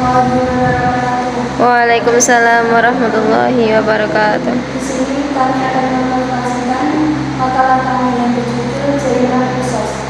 wabarakatuh. Waalaikumsalam warahmatullahi wabarakatuh. Di sini kami akan mempresentasikan makalah kami yang berjudul Jaringan Resource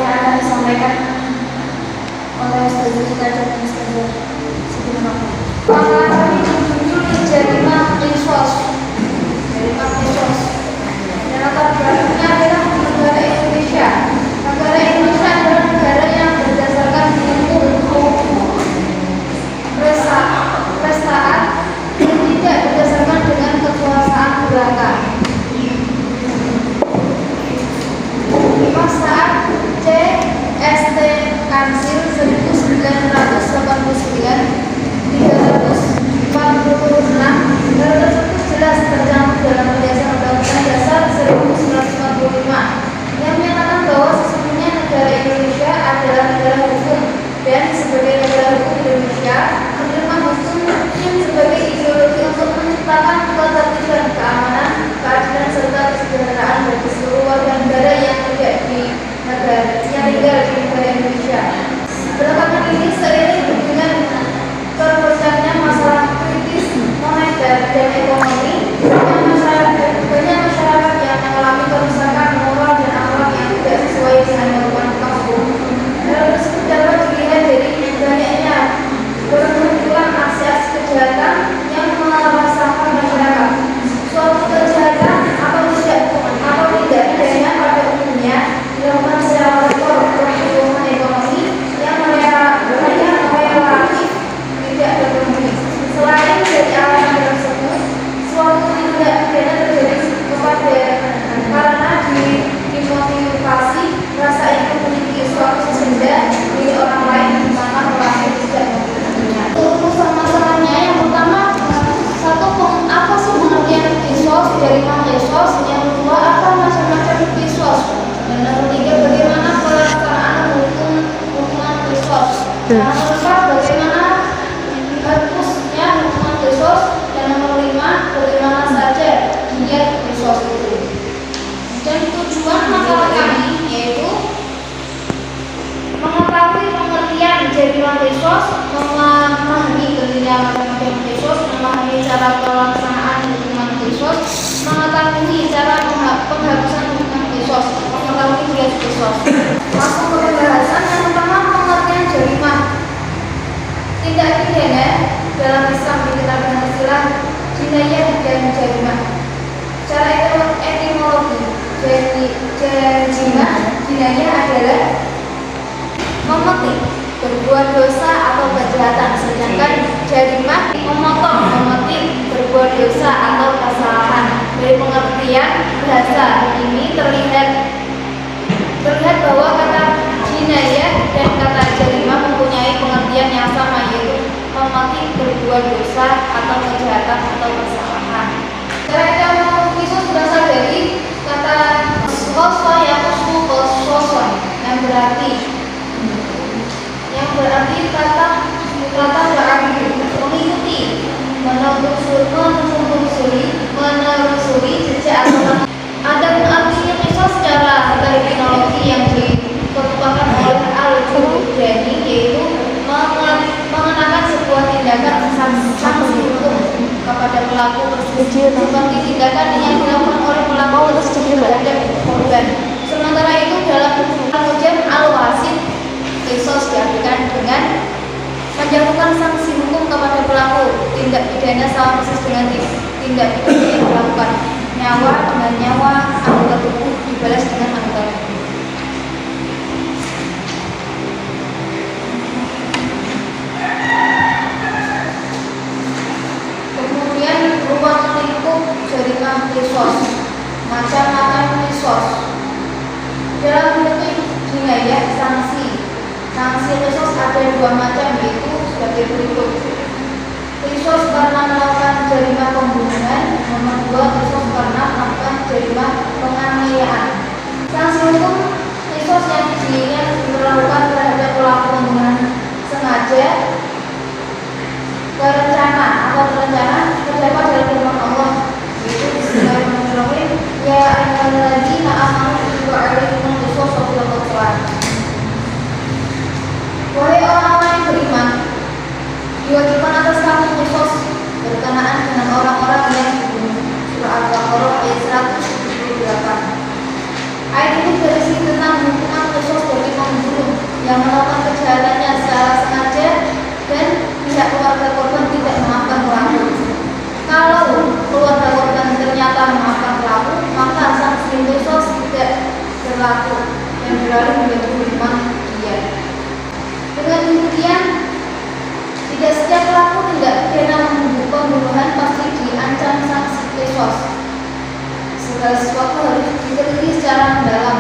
yang akan disampaikan oleh Ustazah Cita dan Ustazah Siti Nurhayati. Makalah kami berjudul Jaringan Resource. Jaringan Resource. Dan latar belakangnya adalah negara Indonesia. Negara Indonesia adalah negara yang berdasarkan hukum prestaan yang tidak berdasarkan dengan kekuasaan belaka. Saat CST Kansil 1989 346 hal tersebut jelas tercantum dalam Dasar Undang-Undang Dasar 1945 yang menyatakan bahwa sesungguhnya negara Indonesia adalah negara hukum dan sebagai negara hukum Indonesia menerima hukum yang sebagai ideologi untuk menciptakan ketertiban, keamanan, keadilan serta kesejahteraan bagi seluruh warga negara yang tinggal di negara Indonesia. Belakangan ini seiring dengan terpecahnya masalah kritis moneter dan ekonomi, banyak masyarakat yang mengalami kerusakan moral dan akhlak yang tidak sesuai dengan norma hukum. Hal tersebut dapat dilihat dari banyaknya bermunculan aksi-aksi kejahatan yang meresahkan masyarakat. Suatu kejahatan atau tidak pidana pada umumnya dilakukan secara kotor pertumbuhan ekonomi yang relatif tidak berpengaruh. Selain dari alasan tersebut, suatu tindak pidana terjadi karena dimotivasi rasa ingin memiliki suatu benda milik orang lain di mana orang tidak memilikinya. Urusan masalahnya yang pertama, apa sih pengertian resource, jaringan resource? Yang kedua, apa macam-macam resource? Dan yang ketiga, bagaimana pelaksanaan hukuman resource? Yang keempat, bagaimana harusnya hukuman resource? Dan nomor 5, bagaimana saja giat resource itu? Dan tujuan makalah kami yaitu mengetahui pengertian jaringan resource, memahami pentingnya macam-macam resource, memahami cara pelaksanaan hukuman resource, mengetahui cara penghapusan hukuman resource, mengetahui giat resource. Langsung ke pembahasan. Yang pertama, pengertian jarimah. Tindak pidana dalam Islam dikenal dengan istilah jinayah dan jarimah. Secara etimologi, jinayah adalah memetik, berbuat dosa atau kejahatan, sedangkan jarimah memotong, memetik, berbuat dosa atau kesalahan. Dari pengertian bahasa ini terlihat bahwa kata jinayah dan kata jarimah mempunyai pengertian yang sama, yaitu memetik, berbuat dosa atau kejahatan atau kesalahan. Cara etimologi berasal dari kata koso yang koson yang berarti kata berarti mengikuti, menelusuri jejak atau ada artinya resource secara terminologi yang dikemukakan oleh Al-Jurjani, yaitu mengenakan sebuah tindakan sanksi hukum kepada pelaku tersebut seperti tindakan yang dilakukan oleh pelaku terhadap korban. Sementara itu dalam ujian Al-Wasit, resource diartikan dengan menjatuhkan sanksi hukum kepada pelaku tindak pidana sama persis dengan tindak pidana yang dilakukan. Nyawa dengan nyawa, anggota tubuh dibalas dengan anggota tubuh. Kemudian ruang lingkup jaringan resource, macam-macam resource. Dalam bentuk jinayah, sanksi resource ada dua macam, yaitu sebagai berikut. Resource karena melakukan jaringan pembunuhan, nomor 2 resource karena melakukan jaringan penganiayaan. Sanksi hukum resource yang dilakukan terhadap pelaku pembunuhan sengaja, berencana atau terencana terdapat dalam firman Allah, yaitu Bismillahirrahmanirrahim, ya ayyuhalladzina amanu kutiba alaikumus shayatul. Wahai orang-orang yang beriman, orang-orang yang dibunuh. Surah Al-Baqarah ayat 178. Ayat ini berisi tentang hukuman khusus bagi pembunuh yang melakukan kejahatannya secara sengaja dan pihak keluarga korban tidak memaafkan pelaku. Kalau keluarga korban ternyata memaafkan pelaku, maka sanksi khusus tidak berlaku yang beralih menjadi hukuman dia. Dengan demikian, tidak setiap pelaku tindak pidana pembunuhan pasti diancam sanksi kisos. Segala sesuatu harus diteliti secara mendalam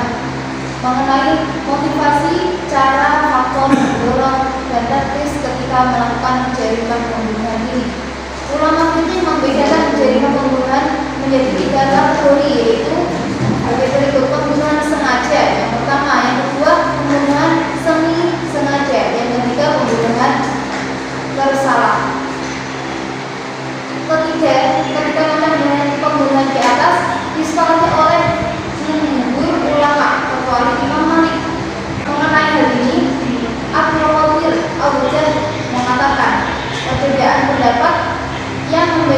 mengenai motivasi, cara, faktor, mendorong, dan taktis ketika melakukan jaringan pembunuhan ini. Ulama fikih membedakan jaringan pembunuhan menjadi 3 kategori, yaitu ada berikut: pembunuhan sengaja, yang pertama, yang kedua pembunuhan semi sengaja, yang ketiga pembunuhan bersalah. Ketiga macam pembunuhan di atas disepakati oleh jumhur ulama kecuali Imam Malik. Mengenai hal ini, Abdul Qadir Al-Jad mengatakan perbedaan pendapat yang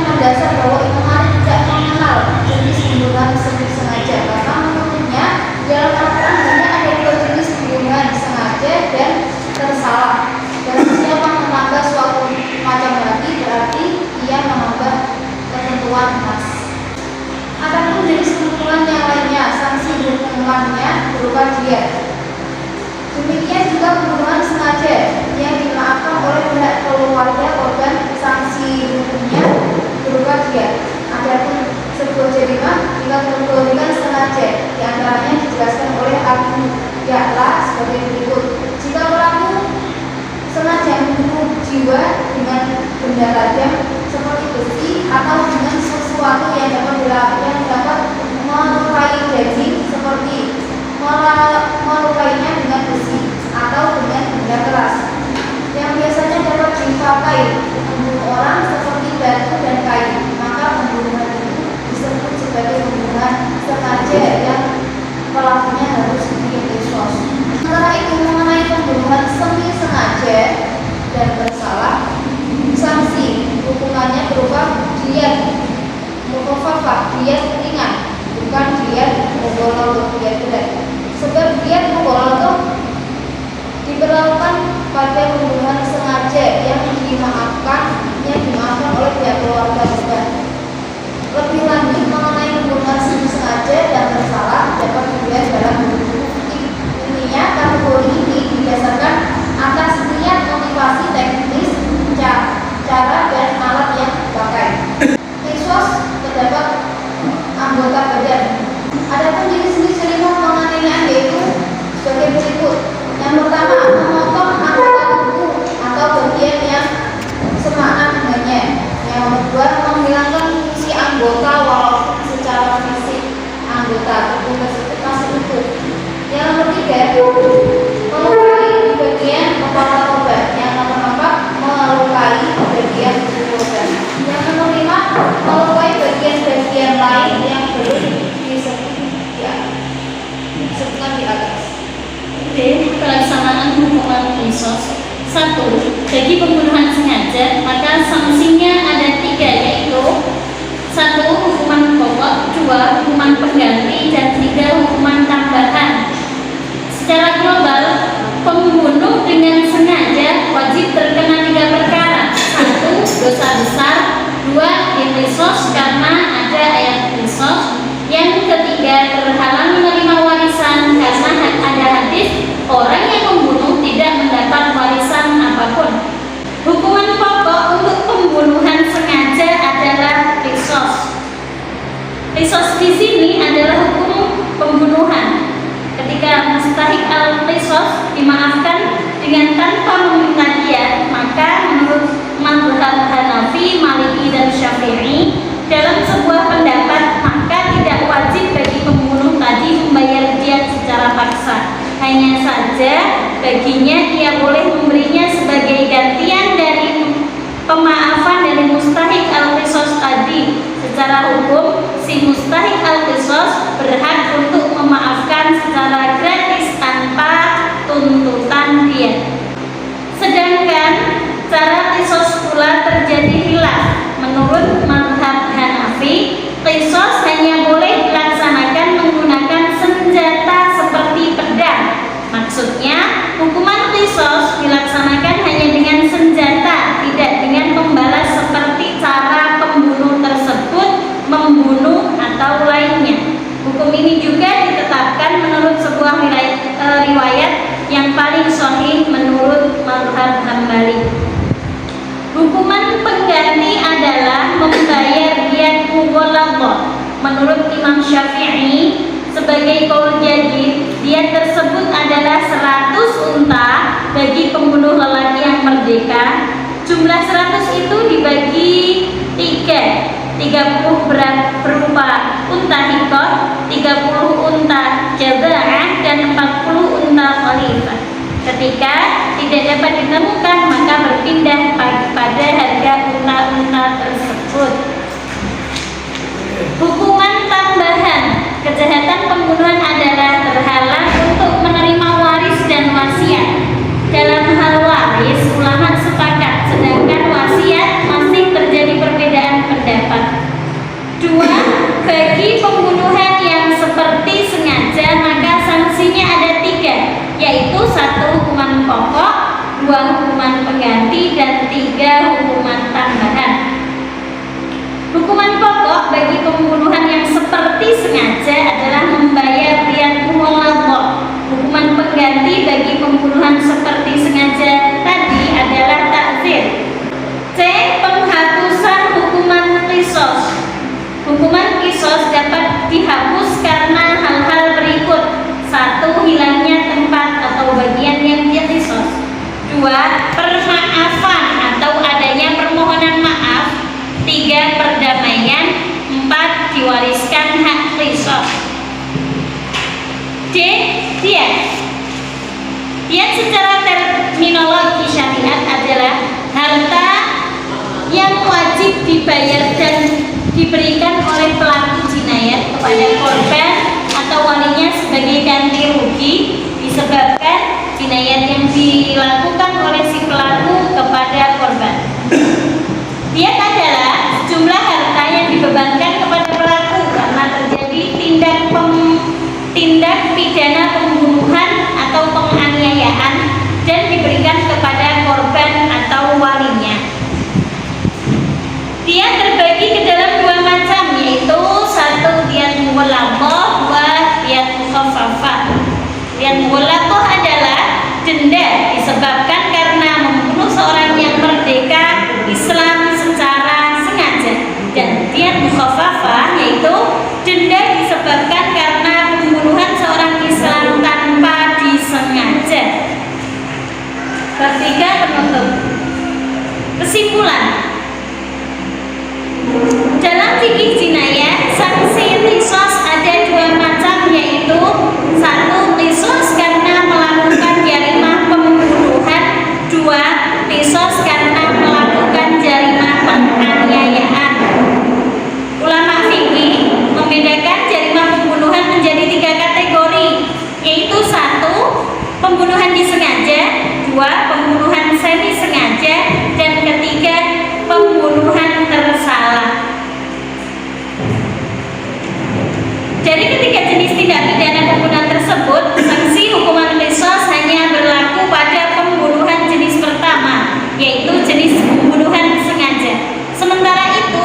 mendasar bahwa Imam Malik tidak mengenal jenis pembunuhan semi sengaja, karena menurutnya dalam Al-Quran hanya ada 2 jenis pembunuhan, sengaja dan tersalah. Dan siapa menambah suatu macam lagi berarti ia menambah ketentuan nas. Adapun jenis pembunuhan yang lainnya, sanksi hukumannya berupa diat. Demikian juga pembunuhan sengaja yang dimaafkan oleh pihak keluarga korban, sanksi hukumnya berupa diat. Adapun sebuah jarima jika perbuatan sengaja, diantaranya dijelaskan oleh Abu Ya'la sebagai berikut: jika pelaku sengaja membunuh jiwa dengan benda tajam seperti besi atau dengan sesuatu yang dapat melukai daging seperti melukainya dengan besi atau dengan benda keras yang biasanya dapat dipakai membunuh orang seperti batu dan kayu, maka pembunuhan itu disebut sebagai pembunuhan sengaja yang pelakunya harus dikisos. Sementara itu, mengenai pembunuhan semi sengaja dan bersalah, sanksi hukumannya berupa diat mukhaffafah, diat ringan, bukan diat mughalladhah, diat berat. Sebab diat mughalladhah diberlakukan pada pembunuhan sengaja yang dimaafkan oleh pihak keluarga korban. Lebih lanjut mengenai pembunuhan semi sengaja dan bersalah dapat dilihat dalam buku. Intinya, kategori ini didasarkan atas niat, motivasi, teknis, cara dan alat yang dipakai. Kisos terdapat anggota badan. Adapun jenis-jenis jarima penganiayaan yaitu sebagai berikut. Yang pertama, memotong anggota tubuh atau bagian yang semakna dengannya. Yang kedua, menghilangkan fungsi anggota walaupun secara fisik anggota tubuh tersebut masih utuh. Yang ketiga, melukai di bagian kepala korban. Yang keempat, melukai bagian tubuh korban. Yang kelima, melukai bagian-bagian lain yang belum disebutkan di atas. Oke, pelaksanaan hukuman kisos. 1. Bagi pembunuhan sengaja, maka sanksinya ada 3, yaitu 1. Hukuman pokok, 2. Hukuman pengganti, dan 3. Hukuman tambahan. Secara global, pembunuh dengan sengaja wajib terkena 3 perkara. 1. Dosa besar. 2. Kisos karena ada ayat kisos. Yang ketiga, terhalang menerima warisan karena ada hadis orang yang membunuh tidak mendapat warisan apapun. Hukuman pokok untuk pembunuhan sengaja adalah kisos. Kisos di sini adalah hukum pembunuhan. Ketika mustahik al-kisos dimaafkan dengan tanpa meminta diat, maka menurut mazhab Hanafi, Maliki, dan Syafi'i, dalam sebuah pendapat maka tidak wajib bagi pembunuh tadi membayar diat secara paksa. Hanya saja baginya ia boleh memberinya sebagai gantian dari pemaafan dari mustahik al-kisos tadi. Secara hukum, si mustahik al-kisos berhak untuk memaafkan secara gratis tanpa tuntutan diat. Sedangkan cara kisos pula terjadi khilaf. Menurut merdeka, jumlah 100 itu dibagi 3. 30 berupa unta hikot, 30 unta jaza'ah, dan 40 unta khalifah. Ketika tidak dapat ditemukan, maka berpindah pada harga unta-unta tersebut. Hukuman tambahan kejahatan pembunuhan adalah terhalang untuk menerima waris dan wasiat. Dalam hal waris, ulama sepakat, sedangkan wasiat masih terjadi perbedaan pendapat. 2. Bagi pembunuhan yang seperti sengaja, maka sanksinya ada 3, yaitu 1 hukuman pokok, 2 hukuman pengganti, dan 3 hukuman tambahan. Hukuman pokok bagi pembunuhan yang seperti sengaja adalah membayar diyat mughalladzah. Hukuman pengganti bagi pembunuhan seperti sengaja tadi adalah ta'zir. C. Penghapusan hukuman qisas. Hukuman qisas dapat dihapus karena hal-hal berikut: 1. Hilangnya tempat atau bagian yang diqisas. 2. Permaafan atau adanya permohonan maaf. 3. Perdamaian. 4. Diwariskan hak qisas. D. Diyat. Diyat secara terminologi syariat adalah harta yang wajib dibayar dan diberikan oleh pelaku jinayat kepada korban atau walinya sebagai ganti rugi disebabkan jinayat yang dilakukan oleh si pelaku kepada korban. Diyat adalah jumlah harta yang dibebankan kepada pelaku karena terjadi tindak pidana pembunuhan atau penganiayaan dan diberikan kepada korban atau walinya. Diyat terbagi ke dalam 2 macam, yaitu 1 diyat mughalladzah, 2 diyat mukhaffafah. Diyat mughalladzah adalah denda disebabkan karena membunuh seorang yang merdeka Islam secara sengaja, dan diyat mukhaffafah yaitu denda disebabkan karena pembunuhan seorang Islam tanpa disengaja. Bab 3 penutup. Kesimpulan. Dalam fikih jinayah, sanksi qisas ada 2 macam, yaitu 1. Qisas karena melakukan jarimah pembunuhan. 2. Qisas karena melakukan jarimah penganiayaan. Ulama fikih membedakan jarimah pembunuhan menjadi 3 kategori, yaitu 1. Pembunuhan disengaja, 2. Pembunuhan semi sengaja, dan 3. Pembunuhan tersalah. Dari ketiga jenis tindak pidana pembunuhan tersebut, sanksi hukuman qisas hanya berlaku pada pembunuhan jenis pertama, yaitu jenis pembunuhan sengaja. Sementara itu,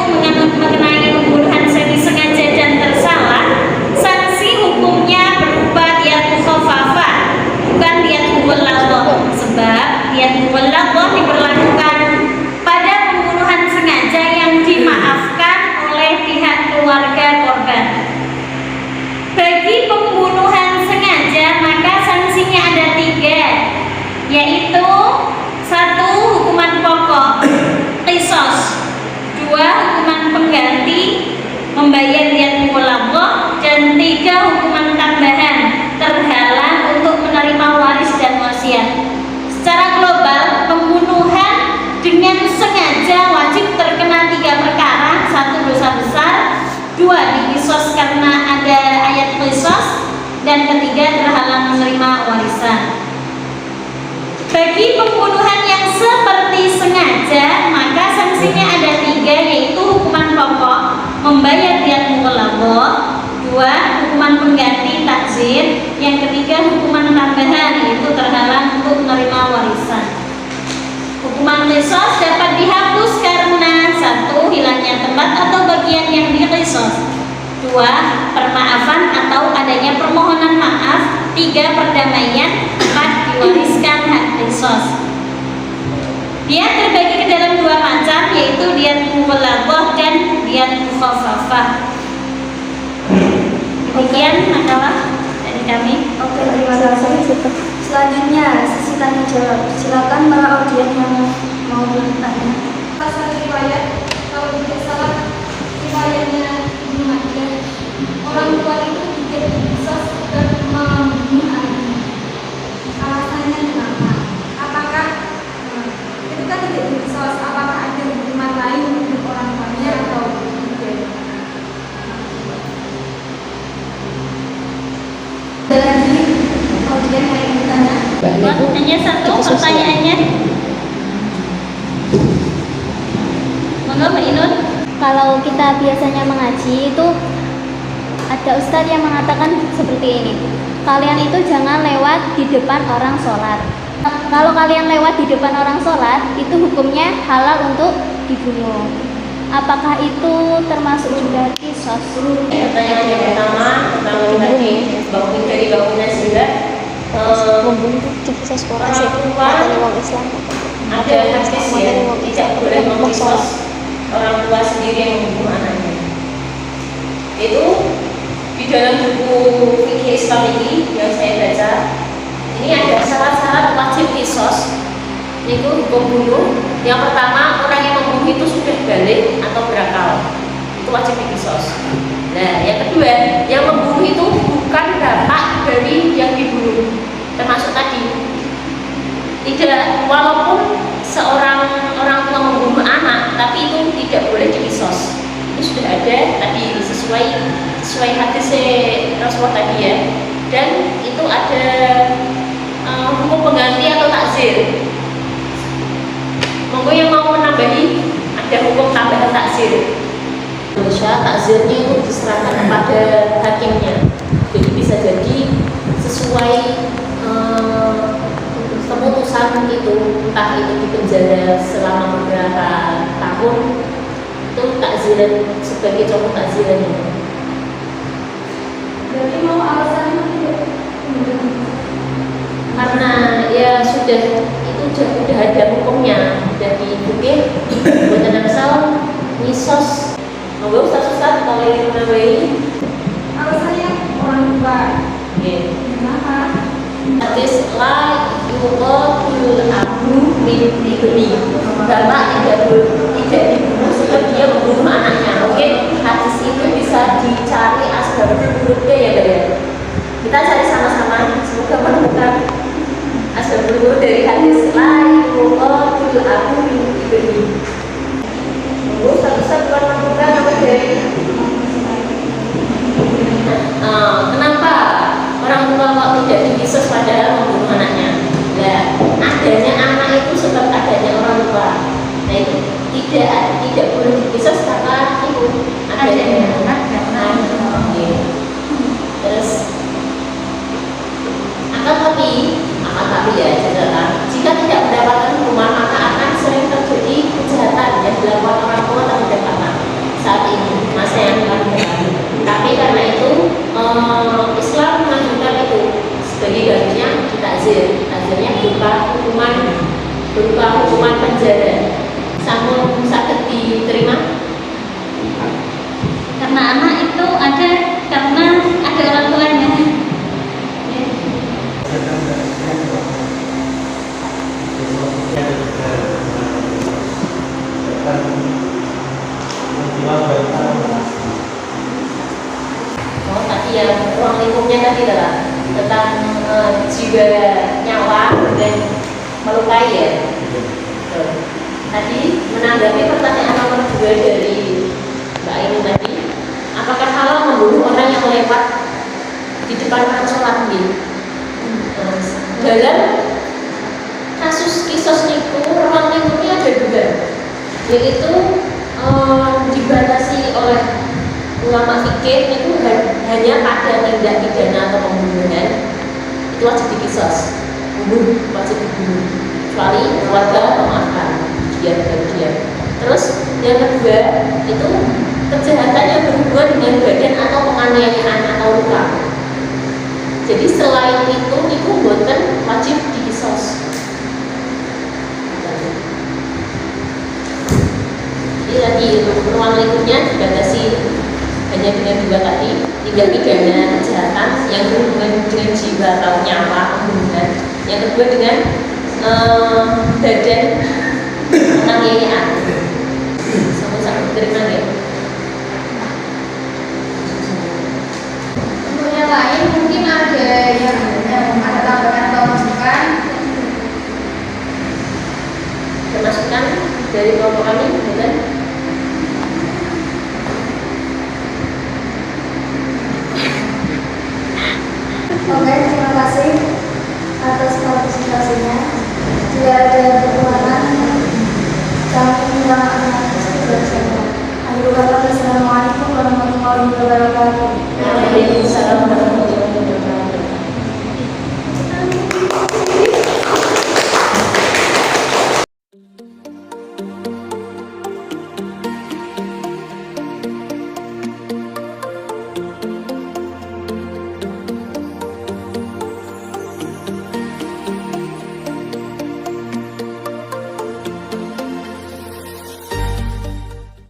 mengenai pembunuhan semi sengaja dan tersalah, sanksi hukumnya berupa diyat mukhaffafah, bukan diyat mughalladzah, sebab diyat mughalladzah diberlakukan pada pembunuhan sengaja yang dimaafkan oleh pihak keluarga korban. Bagi pembunuhan sengaja, maka sanksinya ada 3, yaitu 1. Hukuman pokok qisas, 2. Hukuman pengganti membayar diyat mughalladzah, dan 3. Hukuman tambahan terhalang untuk menerima waris dan wasiat. Secara global, pembunuhan dengan sengaja wajib terkena 3 perkara: 1. Dosa besar, 2. diqisas karena ada ayat qisas, dan 3. terhalang menerima warisan. Bagi pembunuhan yang seperti sengaja, maka sanksinya ada 3, yaitu hukuman pokok membayar diyat mughalladzah, 2. hukuman pengganti ta'zir, yang 3. hukuman tambahan yaitu terhalang untuk menerima warisan. Hukuman qisas dapat dihapus karena 1. hilangnya tempat atau bagian yang diqisas, 2. permaafan atau adanya permohonan maaf, 3. perdamaian, 4. diwariskan hak qisas. Dia terbagi ke dalam 2 macam, yaitu diyat mughalladzah dan diyat mukhaffafah. Demikian makalah dari kami. Oke, terima kasih. Selanjutnya, sesi tanya jawab. Silakan para audien yang mau bertanya. Pasal riwayat, kalau tidak salah riwayatnya Ibnu Majah, orang tua itu tidak dikisos dan membunuh anaknya. Alasannya kenapa? Apakah itu kan tidak dikisos? Apakah ada hukuman lain untuk orang tuanya atau tidak? Ada lagi audien yang ingin bertanya? Hanya satu pertanyaannya. Monggo Mbak Inun. Kalau kita biasanya mengaji itu ada ustadz yang mengatakan seperti ini. Kalian itu jangan lewat di depan orang sholat. Kalau kalian lewat di depan orang sholat, itu hukumnya halal untuk dibunuh. Apakah itu termasuk juga kisos? Pertanyaan yang pertama tentang tadi bangun dari bangunan sehingga Membunuh itu kisos orang sih. orang tua Katanya orang Islam. ada hadis ya tidak boleh mengkisos orang tua sendiri yang membunuh anaknya. Itu di dalam buku fikih Islam ini yang saya baca, ini ada syarat-syarat wajib kisos. Itu hukum bunuh. Yang pertama, orang yang membunuh itu sudah balik atau berakal, itu wajib dikisos. Nah, yang kedua, yang membunuh itu bukan bapak dari yang dibunuh, termasuk tadi. Tidak, walaupun seorang orang tua membunuh anak, tapi itu tidak boleh dikisos. Ini sudah ada tadi sesuai hadis Rasulullah tadi ya. Dan itu ada hukum pengganti atau takzir. Monggo yang mau menambahi, ada hukum tambahan takzir. Indonesia takzirnya itu diserahkan kepada hakimnya. Jadi bisa jadi sesuai keputusan itu, entah itu di penjara selama beberapa tahun, itu takziran sebagai contoh takzirannya. Jadi mau alasannya tidak? Karena ya sudah ada hukumnya, sudah dibuat buat asal ngisos. Monggo Ustaz kalau ingin menambahi. Alasannya orang tua. Kenapa? Hadis la yuqatul abu min ibni. Bapak tidak dibunuh sebab dia membunuh anaknya. Oke, hadis itu bisa dicari asbabul wurudnya ya Mbak ya. Kita cari sama-sama, semoga menemukan asbabul wurud dari hadis la yuqatul abu min ibni. Ustaz bukan menemukan apa dari kenapa orang tua kok tidak dikisos padahal membunuh anaknya? Nah, adanya anak itu sebab adanya orang tua. Nah itu tidak boleh dikisos karena itu adanya anak. Terus akan tapi ya catatan, jika tidak mendapatkan hukuman maka akan sering terjadi kejahatan yang dilakukan orang tua terhadap anak saat ini masa yang akan datang. Tapi karena itu Islam mengajukan itu sebagai gantinya takzirnya berupa hukuman penjara. Sampun sakit diterima Karena anak itu ada karena ada orang tuanya. Oh tadi yang ruang lingkupnya tadi adalah tentang jiwa nyawa dan melukai ya. Tadi menanggapi pertanyaan nomor 2 dari Mbak Ainun tadi, apakah halal membunuh orang yang lewat di depan orang sholat gitu? Dalam kasus kisos niku ruang lingkupnya ada 2, yaitu dibatasi oleh ulama fikih itu hanya pada tindak pidana atau pembunuhan itu wajib dikisos, wajib dibunuh kecuali keluarga memaafkan dia. Terus yang kedua itu kejahatan yang berhubungan dengan badan atau penganiayaan atau luka. Jadi selain itu boten wajib dikisos. Jadi tadi ruang lingkupnya dibatasi hanya dengan 2 tadi, tindak pidana kejahatan yang berhubungan dengan jiwa atau nyawa, pembunuhan Yang kedua dengan badan penganiayaan. Sama-sama terima ya. Untuk yang lain mungkin ada yang ada tambahan atau masukan. Masukan dari kelompok kami, bukan?